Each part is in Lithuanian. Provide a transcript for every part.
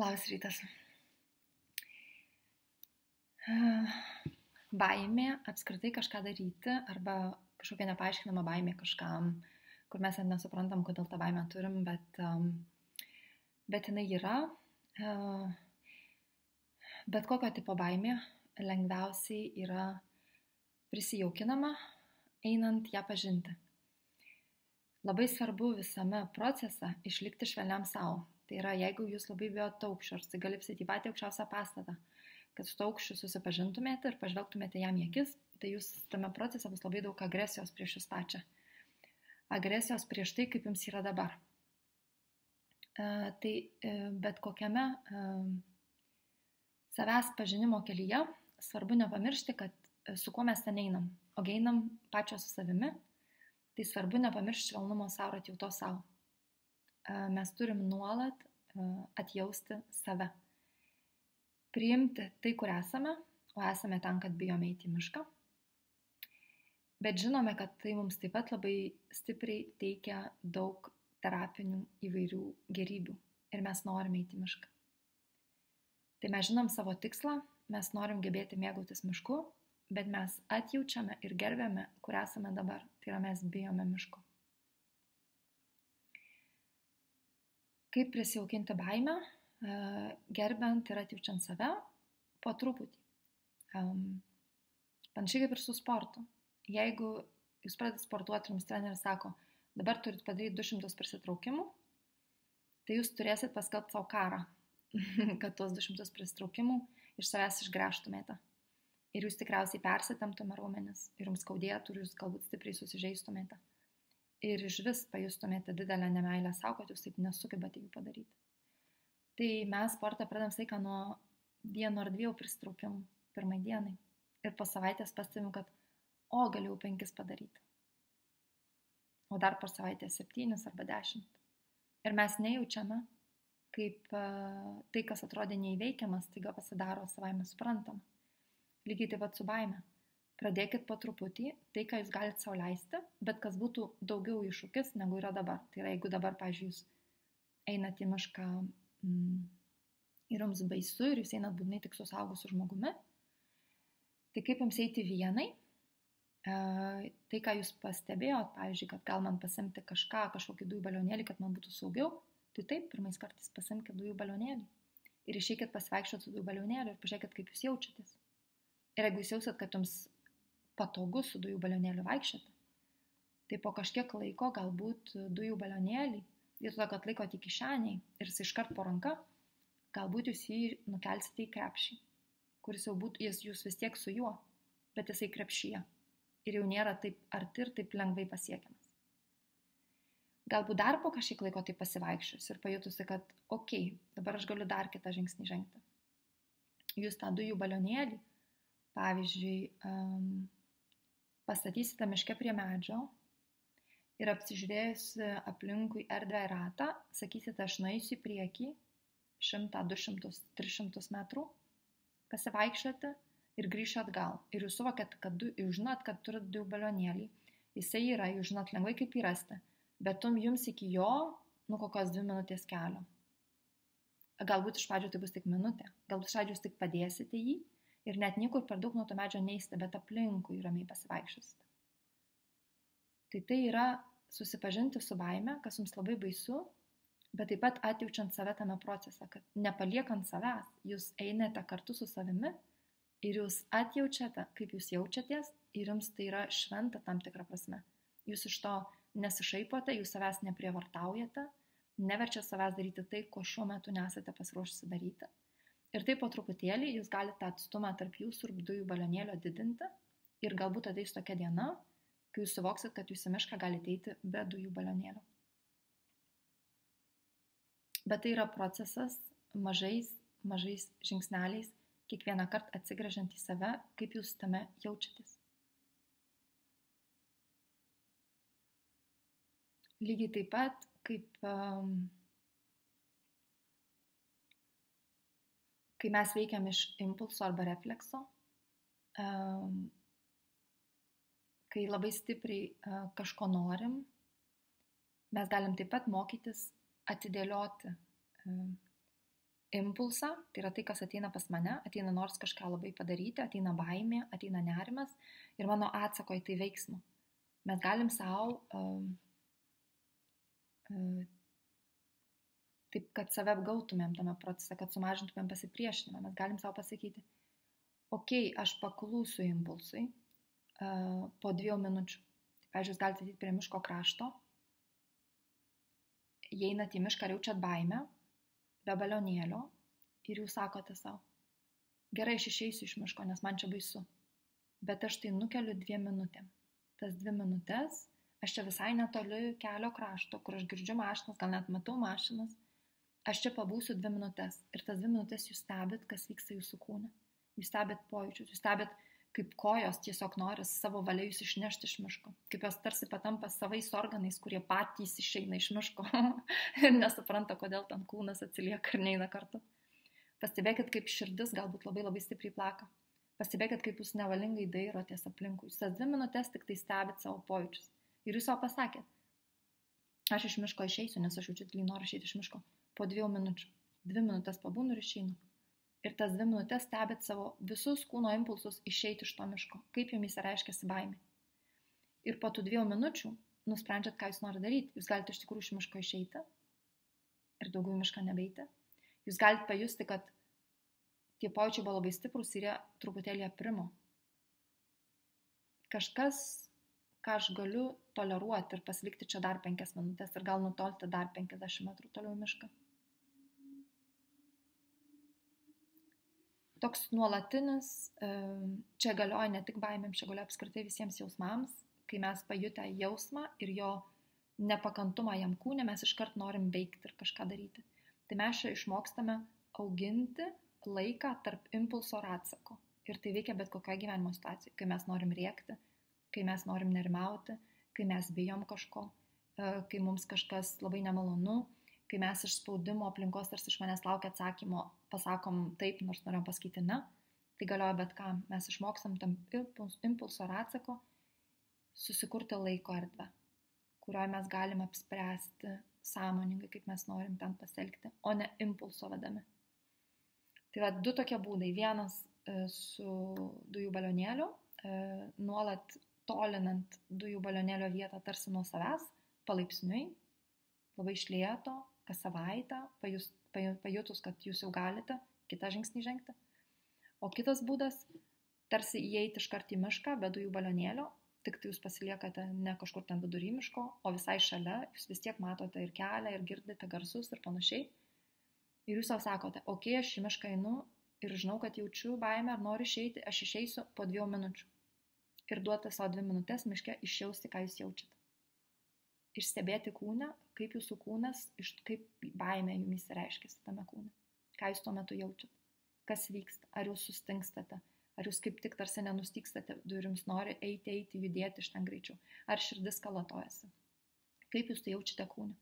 Labas rytas. Baimė apskritai kažką daryti arba kažkokia nepaaiškinama baimė kažkam, kur mes net nesuprantam, kodėl tą baimę turim, bet jinai yra. Bet kokio tipo baimė lengviausiai yra prisijaukinama, einant ją pažinti. Labai svarbu visame procese išlikti švelniam savo. Tai yra, jeigu jūs labai bijot aukščio, ar staiga lipsit į patį aukščiausią pastatą, kad su aukščiu susipažintumėte ir pažvelgtumėte jam į akis, tai jūs tame procese bus labai daug agresijos prieš jūs pačią. Agresijos prieš tai, kaip jums yra dabar. Tai bet kokiame savęs pažinimo kelyje svarbu nepamiršti, kad su kuo mes ten einam, o einam pačios su savimi, tai svarbu nepamiršti švelnumo savo ir atjautos savo. Mes turim nuolat atjausti save. Priimti tai, kur esame, o esame ten, kad bijome eiti į mišką. Bet žinome, kad tai mums taip pat labai stipriai teikia daug terapinių įvairių gerybių ir mes norime eiti į mišką. Tai mes žinom savo tikslą, mes norim gebėti mėgautis mišku, bet mes atjaučiame ir gerbiame, kur esame dabar. Tai yra, mes bijome miško. Kaip prisijaukinti baimę, gerbiant ir atjaučiant save po truputį. Panašiai kaip ir su sportu. Jeigu jūs pradedate sportuoti ir jums treneris sako, dabar turit padaryti 200 prisitraukimų, tai jūs turėsit paskelbti savo karą, kad tuos 200 prisitraukimų iš savęs išgręžtumėte. Ir jūs tikriausiai persitemptume raumenis ir jums skaudėtų ir jūs galbūt stipriai susižeistumėte. Ir iš vis pajustumėte didelę nemeilę savo, kad jūs taip nesugebate jų padaryti. Tai mes sportą pradedam saiką nuo 1 ar 2 prisitraukimų pirmai dienai. Ir po savaitės pastebim, kad galėjau 5 padaryti. O dar po savaitės 7 arba 10. Ir mes nejaučiame, kaip tai, kas atrodė neįveikiamas, taiga pasidaro savaime suprantama. Lygiai taip pat su baime. Pradėkit po truputį tai, ką jūs galite sau leisti, bet kas būtų daugiau iššūkis, negu yra dabar. Tai yra, jeigu dabar, pavyzdžiui, jūs einate į mišką ir jums baisu ir jūs einat būtinai tik su suaugusiu žmogumi, tai kaip jums eiti vienai, tai, ką jūs pastebėjot, pavyzdžiui, kad gal man pasimti kažkokį dujų balionėlį, kad man būtų saugiau, tai taip, pirmais kartais pasimkit dujų balionėlį ir išeikit pasivaikščioti su dujų balionėliu ir pažiūrėkit, kaip jūs jaučiatės. Ir jeigu jūs jausit, kad jums patogu su dujų balionėliu vaikščioti, tai po kažkiek laiko galbūt dujų balionėlį, vietoj to, kad laikot į kišeniai ir jis iškart po ranka, galbūt jūs jį nukelsite į krepšį, kuris jau būtų, jūs vis tiek su juo, bet jisai krepšyje ir jau nėra taip arti ir taip lengvai pasiekiamas. Galbūt dar po kažkiek laiko taip pasivaikščius ir pajutusi, kad dabar aš galiu dar kitą žingsnį žengti. Jūs tą dujų balionėlį, pavyzdžiui, pastatysite miške prie medžio ir apsižiūrėjusi aplinkui erdvę ir ratą, sakysite, aš nueisiu į priekį 100, 200, 300 metrų, pasivaikščioti ir grįšiu atgal. Ir jūs suvokėt, kad jūs žinot, kad turit dujų balionėlį, jisai yra, jūs žinot lengvai kaip jį rasti, bet jums iki jo, kokios 2 minutės kelio. Galbūt iš pradžių tai bus tik minutė, galbūt iš pradžių jūs tik padėsite jį, ir net niekur per daug nuo to medžio neįsite, bet aplinkui ramiai pasivaikščiosite. Tai yra susipažinti su baime, kas jums labai baisu, bet taip pat atjaučiant save tame procese, kad nepaliekant savęs, jūs einate kartu su savimi ir jūs atjaučiate, kaip jūs jaučiatės ir jums tai yra šventa tam tikrą prasme. Jūs iš to nesišaipote, jūs savęs neprievartaujate, neverčia savęs daryti tai, ko šiuo metu nesate pasiruošusi daryti. Ir taip po truputėlį jūs galite atstumą tarp jūsų ir dujų balionėlio didinti ir galbūt ateis tokia diena, kai jūs suvoksit, kad jūs į mišką galite eiti be dujų balionėlio. Bet tai yra procesas mažais žingsneliais, kiekvieną kartą atsigręžiant į save, kaip jūs tame jaučiatės. Lygiai taip pat, kaip kai mes veikiam iš impulso arba reflekso, kai labai stipriai kažko norim, mes galim taip pat mokytis atidėlioti impulsą, tai yra tai, kas ateina pas mane, ateina nors kažką labai padaryti, ateina baimė, ateina nerimas ir mano atsako į tai veiksmą. Mes galim savo, taip, kad save apgautumėm tame procese, kad sumažintumėm pasipriešinimą, mes galim savo pasakyti, okei, aš paklūsiu impulsui po 2 minučių. Tai, pavyzdžiui, jūs galite ateit prie miško krašto, įeinat į mišką ir jaučiat baimę, be balionėlio ir jūs sakote savo, gerai, aš išeisiu iš miško, nes man čia baisu, bet aš tai nukeliu 2 minutėm. Tas 2 minutės, aš čia visai netoli kelio krašto, kur aš girdžiu mašinas, gal net matau mašinas, aš čia pabūsiu 2 minutės ir tas 2 minutės jūs stebit, kas vyksta jūsų kūne, jūs stebit pojūčius, jūs stebit, kaip kojos tiesiog nori savo valia jūs išnešti iš miško, kaip jos tarsi patampa savais organais, kurie patys išeina iš miško ir nesupranta, kodėl ten kūnas atsilieka ir neina kartu. Pastebėkit, kaip širdis galbūt labai labai stipriai plaka. Pastebėkit, kaip jūs nevalingai dairotės aplinkui. Jūs tas 2 minutės tik tai stebit savo pojūčius. Ir jūs savo pasakėt, aš iš miško išeisiu, nes aš jaučiu didelį norą išeiti iš miško. Po 2 minučių. 2 minutės pabūnu ir išeinu. Ir tas 2 minutės stebit savo visus kūno impulsus išeiti iš to miško, kaip jums reiškiasi baimė. Ir po tų 2 minučių nusprendžiat, ką jūs norite daryti. Jūs galite iš tikrųjų iš miško išeiti ir daugiau į mišką nebeiti. Jūs galite pajusti, kad tie pojūčiai buvo labai stiprus ir jie truputėlį aprimo. Kažkas, ką aš galiu toleruoti ir pasilikti čia dar 5 minutės ir gal nutolti dar 50 metrų toliau į mišką. Toks nuolatinis, čia galioja ne tik baimėm, čia galioja apskritai visiems jausmams, kai mes pajutę jausmą ir jo nepakantumą jam kūne, mes iškart norim veikti ir kažką daryti. Tai mes čia išmokstame auginti laiką tarp impulso ir atsako. Ir tai veikia bet kokioje gyvenimo situacijoje, kai mes norim rėkti, kai mes norim nerimauti, kai mes bijom kažko, kai mums kažkas labai nemalonu, kai mes iš spaudimo aplinkos tarsi iš manęs laukia atsakymo, pasakom taip, nors norėjom pasakyti ne, tai galioja bet kam. Mes išmokstam tam impulso ar atsako susikurti laiko erdvę, kurioje mes galime apspręsti sąmoningai, kaip mes norim ten pasielgti, o ne impulso vedami. Tai yra 2 tokie būdai. Vienas su dujų balionėliu, nuolat tolinant dujų balionėlio vietą tarsi nuo savęs, palaipsniui, labai iš lėto, kas savaitę, pajutus, kad jūs jau galite kitą žingsnį žengti. O kitas būdas, tarsi įeiti iškart į mišką be dujų balionėlio, tik tai jūs pasiliekate ne kažkur ten vidury miško, o visai šalia, jūs vis tiek matote ir kelią, ir girdite garsus ir panašiai. Ir jūs savo sakote, okei, aš į mišką einu ir žinau, kad jaučiu baimę ar noriu išeiti, aš išeisiu po 2 minučių. Ir duoti savo 2 minutės miške išjausti, ką jūs jaučiate. Išstebėti kūną, kaip jūsų kūnas, kaip baimė jums reiškiasi tame kūne. Ką jūs tuo metu jaučiat, kas vyksta, ar jūs sustingstate, ar jūs kaip tik tarsi nenustykstate ir jums nori eiti, judėti iš ten greičiau, ar širdis kalatojasi. Kaip jūs tai jaučiate kūne.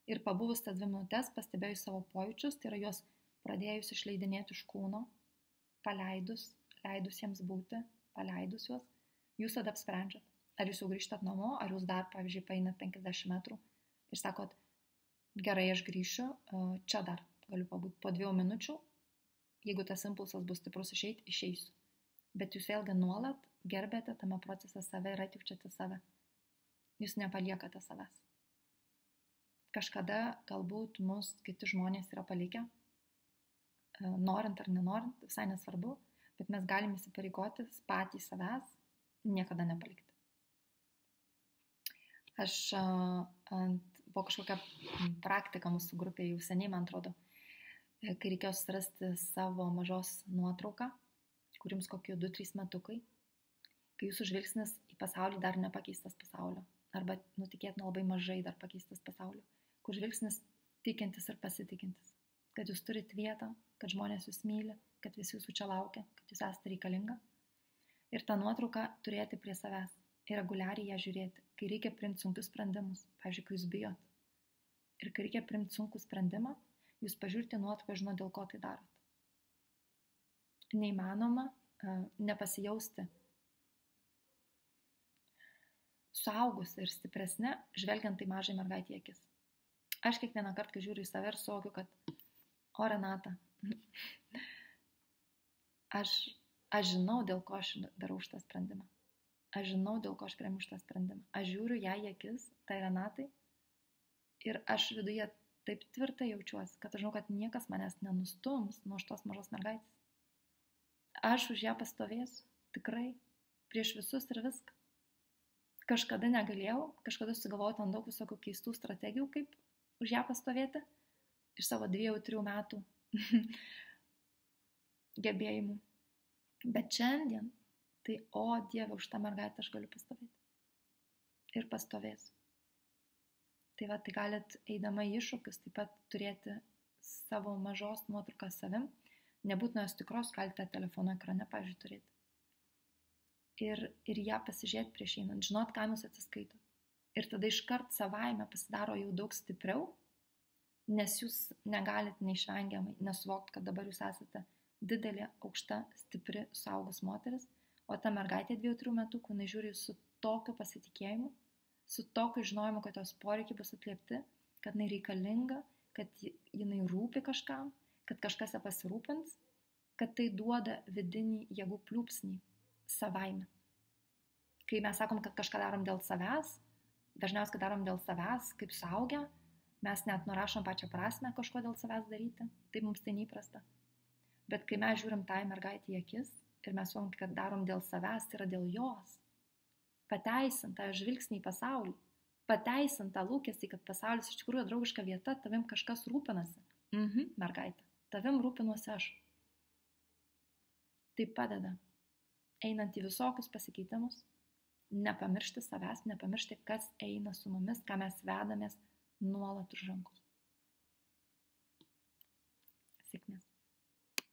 Ir pabuvus tas 2 minutės, pastebėjus savo pojūčius, tai yra juos pradėjus išleidinėti iš kūno, paleidus, leidus jiems būti, paleidus juos, jūs tada apsprendžiat. Ar jūs jau grįžtat namo, ar jūs dar, pavyzdžiui, paeinat 50 metrų ir sakot, gerai, aš grįšiu, čia dar galiu pabūti po 2 minučių, jeigu tas impulsas bus stiprus išeiti, išeisiu. Bet jūs vėlgi nuolat gerbėte tame procese save ir atjaučiate save. Jūs nepaliekate savęs. Kažkada galbūt mus kiti žmonės yra palikę, norint ar nenorint, visai nesvarbu, bet mes galime įsipareigoti patys savęs niekada nepalikti. Aš buvo kažkokia praktika mūsų grupėje jau seniai, man atrodo, kai reikėjo susirasti savo mažos nuotrauką, kur jums kokie 2-3 metukai, kai jūsų žvilgsnis į pasaulį dar nepakeistas pasaulio, arba nutikėtina labai mažai dar pakeistas pasaulio, kur žvilgsnis tikintis ir pasitikintis, kad jūs turit vietą, kad žmonės jūs myli, kad visi jūsų čia laukia, kad jūs esate reikalinga. Ir tą nuotrauką turėti prie savęs ir reguliariai ją žiūrėti, kai reikia priimti sunkius sprendimus, pavyzdžiui, kai jūs bijot. Ir kai reikia priimti sunkų sprendimą, jūs pažiūrite nuotrauką, žinot, dėl ko tai darot. Neįmanoma nepasijausti suaugusi ir stipresnė, žvelgiant į mažai mergaitį akis. Aš kiekvieną kartą, kai žiūriu į save ir suvokiu, kad, o Renata, Aš žinau, dėl ko aš darau šitą sprendimą. Aš žinau, dėl ko aš priimu šitą sprendimą. Aš žiūriu ją į akis, tai Renatai, ir aš viduje taip tvirtai jaučiuosi, kad aš žinau, kad niekas manęs nenustums nuo šitos mažos mergaitės. Aš už ją pastovėsiu, tikrai, prieš visus ir viską. Kažkada negalėjau, kažkada sugalvojau ten daug visokių keistų strategijų, kaip už ją pastovėti, iš savo 2-3 metų gebėjimų. Bet šiandien, tai, o Dieve, už tą mergaitę aš galiu pastovėti. Ir pastovėsiu. Tai va, tai galit eidama į iššūkius taip pat turėti savo mažos nuotrauką savim. Nebūtina jos tikros, galite telefono ekrane, pavyzdžiui, turėti. Ir ją pasižiūrėti prieš einant, žinot, kam jūs atsiskaitot. Ir tada iškart savaime pasidaro jau daug stipriau, nes jūs negalit neišvengiamai nesuvokti, kad dabar jūs esate didelė, aukšta, stipri, suaugus moteris, o ta mergaitė 2-3 metų, kai jinai žiūri su tokiu pasitikėjimu, su tokiu žinojimu, kad jos poreikiai bus atliepti, kad jinai reikalinga, kad jinai rūpi kažkam, kad kažkas ją pasirūpins, kad tai duoda vidinį jėgų pliūpsnį savaime. Kai mes sakom, kad kažką darom dėl savęs, dažniausiai darom dėl savęs, kaip suaugę, mes net nurašom pačią prasmę kažko dėl savęs daryti, tai mums tai neįprasta. Bet kai mes žiūrim tai mergaitį į akis ir mes suvom, kad darom dėl savęs, tai yra dėl jos. Pateisint tą žvilgsnį į pasaulį, pateisint tą lūkestį, kad pasaulis iš tikrųjų draugiška vieta, tavim kažkas rūpinasi. Mergaitė, tavim rūpinuosi aš. Tai padeda, einant į visokius pasikeitimus, nepamiršti savęs, nepamiršti, kas eina su mumis, ką mes vedamės nuolat už rankos. Sėkmės.